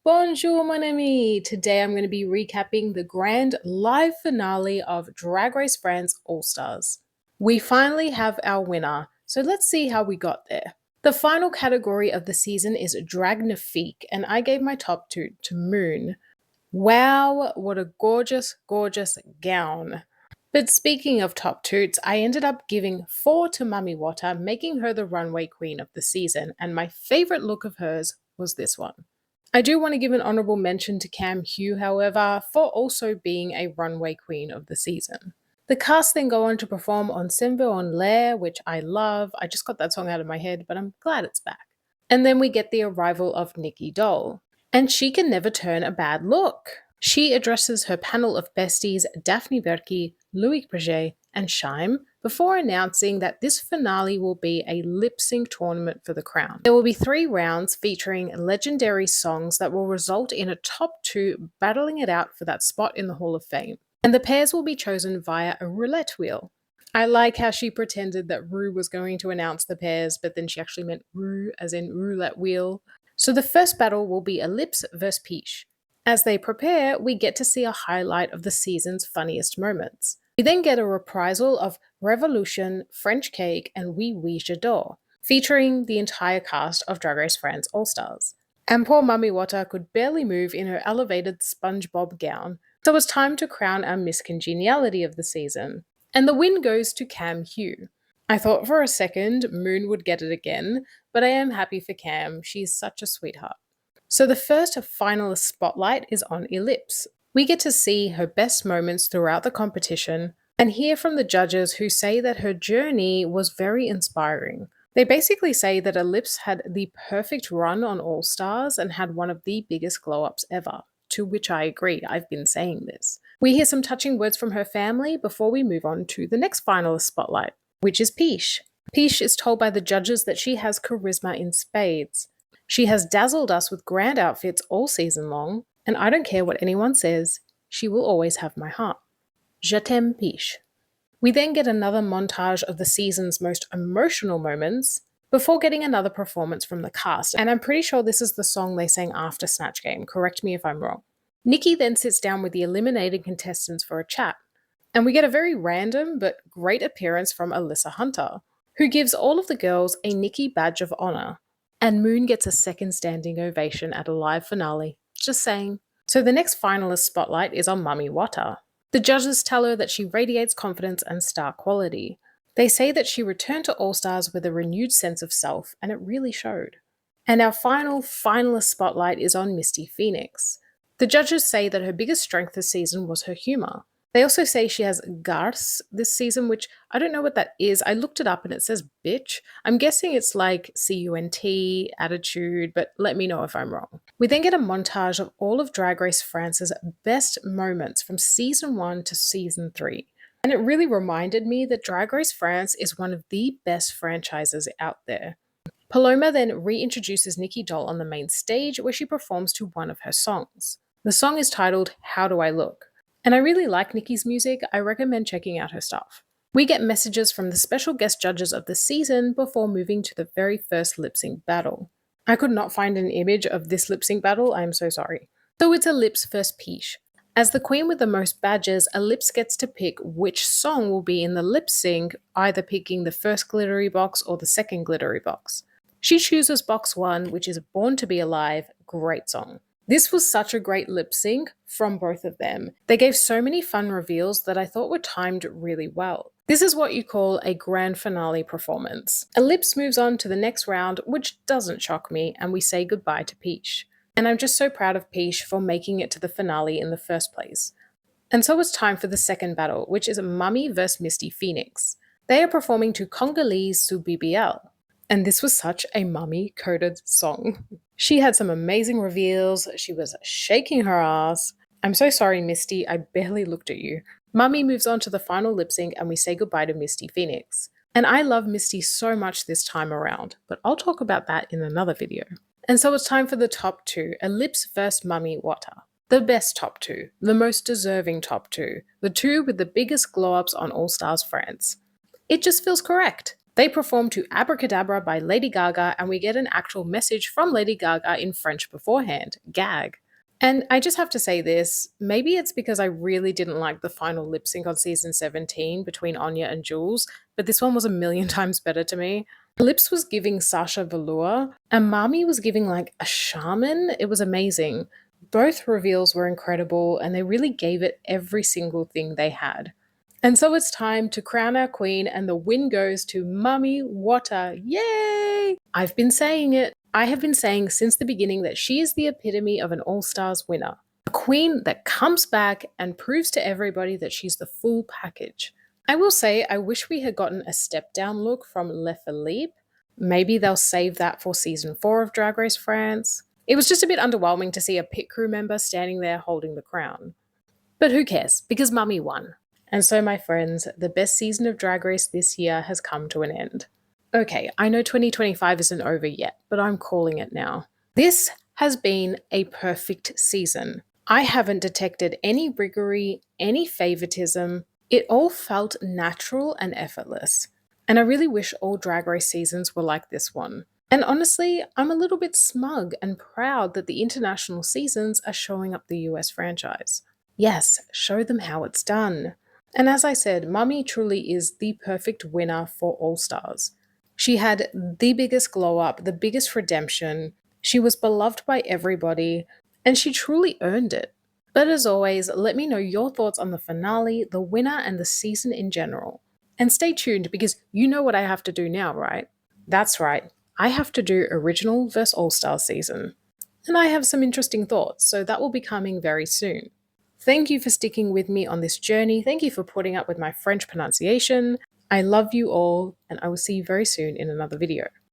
Bonjour, mon ami! Today I'm going to be recapping the grand live finale of Drag Race France All Stars. We finally have our winner, so let's see how we got there. The final category of the season is Dragnifique, and I gave my top two to Moon. Wow, what a gorgeous, gorgeous gown. But speaking of top toots, I ended up giving 4 to Mami Wata, making her the runway queen of the season, and my favorite look of hers was this one. I do want to give an honorable mention to Cam Hugh, however, for also being a runway queen of the season. The cast then go on to perform on Sembo en L'air, which I love. I just got that song out of my head, but I'm glad it's back. And then we get the arrival of Nikki Doll. And she can never turn a bad look. She addresses her panel of besties Daphne Berkey, Loic Breget, and Shaim before announcing that this finale will be a lip sync tournament for the crown. There will be 3 rounds featuring legendary songs that will result in a top 2 battling it out for that spot in the Hall of Fame. And the pairs will be chosen via a roulette wheel. I like how she pretended that Rue was going to announce the pairs, but then she actually meant Rue as in roulette wheel. So the first battle will be Ellipse vs Peach. As they prepare, we get to see a highlight of the season's funniest moments. We then get a reprisal of Revolution, French Cake, and Oui Oui J'adore, featuring the entire cast of Drag Race France All Stars. And poor Mami Wata could barely move in her elevated SpongeBob gown, so it's time to crown our Miss Congeniality of the season. And the win goes to Cam Hugh. I thought for a second Moon would get it again, but I am happy for Cam. She's such a sweetheart. So the first finalist spotlight is on Ellipse. We get to see her best moments throughout the competition and hear from the judges who say that her journey was very inspiring. They basically say that Ellipse had the perfect run on All Stars and had one of the biggest glow-ups ever, to which I agree. I've been saying this. We hear some touching words from her family before we move on to the next finalist spotlight, which is Peach. Peach is told by the judges that she has charisma in spades. She has dazzled us with grand outfits all season long, and I don't care what anyone says, she will always have my heart. Je t'aime, Peach. We then get another montage of the season's most emotional moments before getting another performance from the cast, and I'm pretty sure this is the song they sang after Snatch Game, correct me if I'm wrong. Nikki then sits down with the eliminated contestants for a chat, and we get a very random but great appearance from Alyssa Hunter, who gives all of the girls a Nikki badge of honor. And Moon gets a second standing ovation at a live finale. Just saying. So the next finalist spotlight is on Mami Wata. The judges tell her that she radiates confidence and star quality. They say that she returned to All Stars with a renewed sense of self, and it really showed. And our final finalist spotlight is on Misty Phoenix. The judges say that her biggest strength this season was her humor. They also say she has garce this season, which I don't know what that is. I looked it up and it says bitch. I'm guessing it's like CUNT, attitude, but let me know if I'm wrong. We then get a montage of all of Drag Race France's best moments from season 1 to season 3. And it really reminded me that Drag Race France is one of the best franchises out there. Paloma then reintroduces Nikki Doll on the main stage where she performs to one of her songs. The song is titled How Do I Look? And I really like Nikki's music. I recommend checking out her stuff. We get messages from the special guest judges of the season before moving to the very first lip sync battle. I could not find an image of this lip sync battle, I am so sorry. So it's Ellipse vs Peach. As the queen with the most badges, Ellipse gets to pick which song will be in the lip sync, either picking the first glittery box or the second glittery box. She chooses box 1, which is Born to Be Alive, great song. This was such a great lip sync from both of them. They gave so many fun reveals that I thought were timed really well. This is what you call a grand finale performance. Ellipse moves on to the next round, which doesn't shock me, and we say goodbye to Peach. And I'm just so proud of Peach for making it to the finale in the first place. And so it's time for the second battle, which is Mami vs Misty Phoenix. They are performing to Congolese sous BBL. And this was such a mummy-coded song. She had some amazing reveals. She was shaking her ass. I'm so sorry, Misty. I barely looked at you. Mami moves on to the final lip sync and we say goodbye to Misty Phoenix. And I love Misty so much this time around, but I'll talk about that in another video. And so it's time for the top 2, Ellipse vs Mami Wata. The best top 2, the most deserving top 2, the 2 with the biggest glow-ups on All Stars France. It just feels correct. They perform to Abracadabra by Lady Gaga, and we get an actual message from Lady Gaga in French beforehand. Gag. And I just have to say this, maybe it's because I really didn't like the final lip sync on season 17 between Anya and Jules, but this one was a million times better to me. Lips was giving Sasha Velour, and Mami was giving like a shaman. It was amazing. Both reveals were incredible, and they really gave it every single thing they had. And so it's time to crown our queen, and the win goes to Mami Wata. Yay! I've been saying it. I have been saying since the beginning that she is the epitome of an All Stars winner. A queen that comes back and proves to everybody that she's the full package. I will say, I wish we had gotten a step down look from Le Philippe. Maybe they'll save that for season 4 of Drag Race France. It was just a bit underwhelming to see a pit crew member standing there holding the crown. But who cares, because Mami won. And so, my friends, the best season of Drag Race this year has come to an end. Okay, I know 2025 isn't over yet, but I'm calling it now. This has been a perfect season. I haven't detected any riggery, any favoritism. It all felt natural and effortless. And I really wish all Drag Race seasons were like this one. And honestly, I'm a little bit smug and proud that the international seasons are showing up the US franchise. Yes, show them how it's done. And as I said, Mami truly is the perfect winner for All Stars. She had the biggest glow up, the biggest redemption. She was beloved by everybody, and she truly earned it. But as always, let me know your thoughts on the finale, the winner, and the season in general. And stay tuned because you know what I have to do now, right? That's right, I have to do Original vs. All Stars season. And I have some interesting thoughts, so that will be coming very soon. Thank you for sticking with me on this journey. Thank you for putting up with my French pronunciation. I love you all, and I will see you very soon in another video.